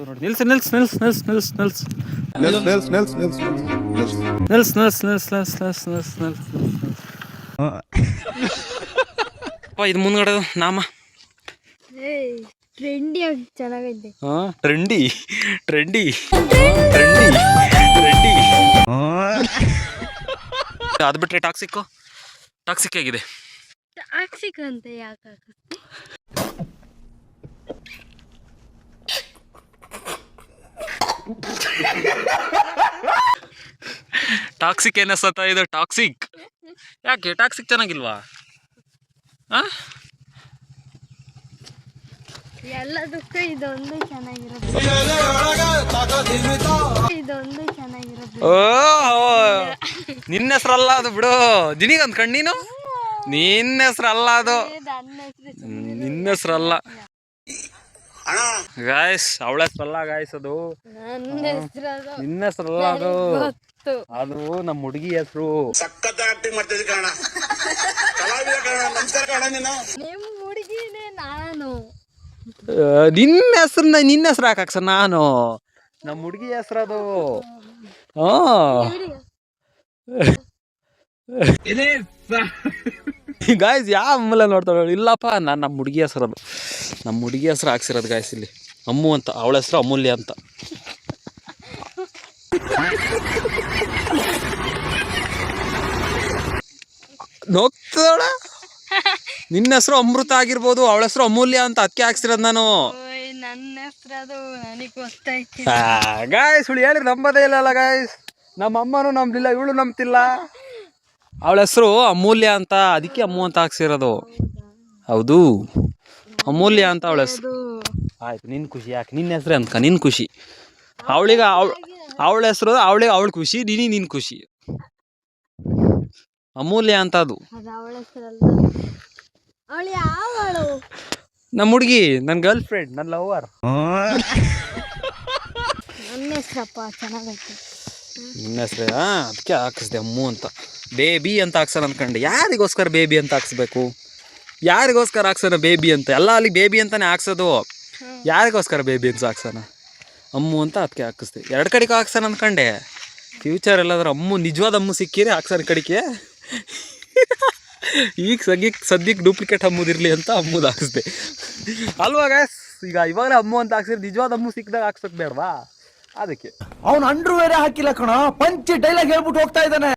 ನೋಡಿ ನಿಲ್ಸ್ ನಿಲ್ಸ್ ನಿಲ್ಸ್ ನಿಲ್ಸ್ ನಿಲ್ಸ್ ನಿಲ್ಸ್ ನಿಲ್ಸ್ ನಿಲ್ಸ್ ನಿಲ್ಸ್ ನಿಲ್ಸ್ ನಿಲ್ಸ್ ನಿಲ್ಸ್ ನಿಲ್ಸ್ ನಿಲ್ಸ್ ನಿಲ್ಸ್ ನಿಲ್ಸ್ ನಿಲ್ಸ್ ಇದು ಮುಂದ್ಗಡೆ ನಾಮ ಟ್ರೆಂಡಿ ಆಗಿ ಚೆನ್ನಾಗೈತೆ. ಟ್ರೆಂಡಿ ಟ್ರೆಂಡಿ ಟ್ರೆಂಡಿ ಟ್ರೆಂಡಿ ಅದು ಬಿಟ್ರೆ ಟಾಕ್ಸಿಕ್ ಟಾಕ್ಸಿಕ್ ಆಗಿದೆ. ಟಾಕ್ಸಿಕ್ ಅಂತ ಯಾಕೆ ಟಾಕ್ಸಿಕ್ ಏನಿಸ್ತಾ ಇದು ಟಾಕ್ಸಿಕ್ ಯಾಕೆ ಟಾಕ್ಸಿಕ್ ಚೆನ್ನಾಗಿಲ್ವಾ? ಎಲ್ಲದಕ್ಕೂ ಇದೊಂದು ಚೆನ್ನಾಗಿರುತ್ತೆ. ಇದೊಂದು ಚೆನ್ನಾಗಿರುತ್ತೆ. ಓ ನಿನ್ನ ಹೆಸ್ರಲ್ಲ ಅದು ಬಿಡು. ದಿನಿಗಂದ್ ಕಣ್ಣೀನು ನಿನ್ನ ಹೆಸ್ರಲ್ಲ ಅದು, ನಿನ್ನ ಹೆಸ್ರಲ್ಲ ಗಾಯ್ಸ್. ಅವಳ ಹೆಸ್ರಲ್ಲ ಗಾಯ್ಸ್, ಅದು ನಿನ್ನ ಹೆಸ್ರಲ್ಲ ಅದು. ಅದು ನಮ್ಮ ಹುಡುಗಿ ಹೆಸರು. ಸಖತ್ ಆಕ್ಟಿಂಗ್ ಮಾಡ್ತಿದ್ದೆ ಕಣ, ನಮಸ್ಕಾರ ಕಣ. ನಿಮ್ಮ ಹುಡುಗಿನೇ ನಾನು. ನಿನ್ನ ಹೆಸ್ರು ಹಾಕಕ್ ಸರ್ ನಾನು, ನಮ್ಮ ಹುಡುಗಿ ಹೆಸ್ರು ಅದು. ಗಾಯ್ಸ್ ಯಾವ ಅಮ್ಮಲ್ಲ ನೋಡ್ತಾಳ. ಇಲ್ಲಪ್ಪ ನಾನು ನಮ್ಮ ಹುಡುಗಿ ಹೆಸರು ಅದು, ನಮ್ಮ ಹುಡುಗಿ ಹೆಸರು ಹಾಕ್ಸಿರೋದು ಗಾಯ್ಸ್ ಇಲ್ಲಿ. ಅಮ್ಮು ಅಂತ, ಅವಳ ಹೆಸರು ಅಮೂಲ್ಯ ಅಂತ. ನೋಡ್ತಾಳ. ನಿನ್ನ ಹೆಸರು ಅಮೃತ ಆಗಿರ್ಬೋದು, ಅವಳ ಹೆಸರು ಅಮೂಲ್ಯ ಅಂತ, ಅದಕ್ಕೆ ಹಾಕ್ಸಿರೋದು ನಾನು. ನನ್ನ ಹೆಸರು ಅದು ನನಗೆ ಗೊತ್ತಾಯ್ತು ಗಾಯ್ಸ್. ಸುಳ್ಳು ಹೇಳಿ ನಂಬೋದೇ ಇಲ್ಲಲ್ಲ ಗಾಯ್ಸ್. ನಮ್ಮ ಅಮ್ಮನೂ ನಂಬಿಲ್ಲ, ಇವಳು ನಂಬ್ತಿಲ್ಲ. ಅವಳ ಹೆಸರು ಅಮೂಲ್ಯ ಅಂತ, ಅದಕ್ಕೆ ಅಮ್ಮು ಅಂತ ಹಾಕ್ಸಿರೋದು. ಹೌದು, ಅಮೂಲ್ಯ ಅಂತ ಅವಳ ಹೆಸರು. ಆಯ್ತು, ನಿನ್ನ ಖುಷಿ. ಯಾಕೆ ನಿನ್ನ ಹೆಸರು ಅಂತ ನಿನ್ನ ಖುಷಿ. ಅವಳಿಗೆ ಅವಳ ಹೆಸರು ಅವಳಿಗೆ ಅವಳ ಖುಷಿ, ನಿನ್ನ ಖುಷಿ. ಅಮೂಲ್ಯ ಅಂತ ಅದು. ನಮ್ಮ ಹುಡುಗಿ, ನನ್ನ ಗರ್ಲ್ ಫ್ರೆಂಡ್, ನನ್ನ ಲವರ್. ನನ್ನ ಹೆಸರಪ್ಪ ಚೆನ್ನಾಗೈತೆ. ನಿನ್ನ ಹೆಸರು ಅದಕ್ಕೆ ಹಾಕಿಸ್ದೆ ಅಮ್ಮು ಅಂತ. ಬೇಬಿ ಅಂತ ಹಾಕ್ಸೋಣ ಅನ್ಕೊಂಡೆ. ಯಾರಿಗೋಸ್ಕರ ಬೇಬಿ ಅಂತ ಹಾಕ್ಸ್ಬೇಕು? ಯಾರಿಗೋಸ್ಕರ ಹಾಕ್ಸೋಣ ಬೇಬಿ ಅಂತ? ಎಲ್ಲ ಅಲ್ಲಿ ಬೇಬಿ ಅಂತಾನೆ ಹಾಕ್ಸೋದು. ಯಾರಿಗೋಸ್ಕರ ಬೇಬಿ ಅಂತ ಹಾಕ್ಸೋಣ? ಅಮ್ಮು ಅಂತ ಅದಕ್ಕೆ ಹಾಕಿಸ್ದೆ. ಎರಡು ಕಡೆಗೆ ಹಾಕ್ಸೋಣ ಅಂದ್ಕೊಂಡೆ. ಫ್ಯೂಚರ್ ಎಲ್ಲಾದ್ರೂ ಅಮ್ಮು, ನಿಜವಾದ ಅಮ್ಮು ಸಿಕ್ಕಿರಿ ಹಾಕ್ಸೋಣ ಕಡೆಗೆ. ಈಗ ಸದ್ಯಕ್ಕೆ ಡೂಪ್ಲಿಕೇಟ್ ಅಮ್ಮುದಿರಲಿ ಅಂತ ಅಮ್ಮುದು ಹಾಕಿಸ್ದೆ ಅಲ್ವಾ ಗಾಯ್ಸ್. ಈಗ ಇವಾಗಲೇ ಅಮ್ಮು ಅಂತ ಹಾಕ್ಸಿದ್ರೆ ನಿಜವಾದ ಅಮ್ಮು ಸಿಕ್ಕಿದಾಗ ಹಾಕ್ಸೋಕ್ ಬೇಡವಾ? ಅದಕ್ಕೆ ಅವನು ಅಂಡ್ರೂ ಬೇರೆ ಹಾಕಿಲ್ಲ ಕಣ, ಪಂಚ್ ಡೈಲಾಗ್ ಹೇಳ್ಬಿಟ್ಟು ಹೋಗ್ತಾ ಇದ್ದಾನೆ.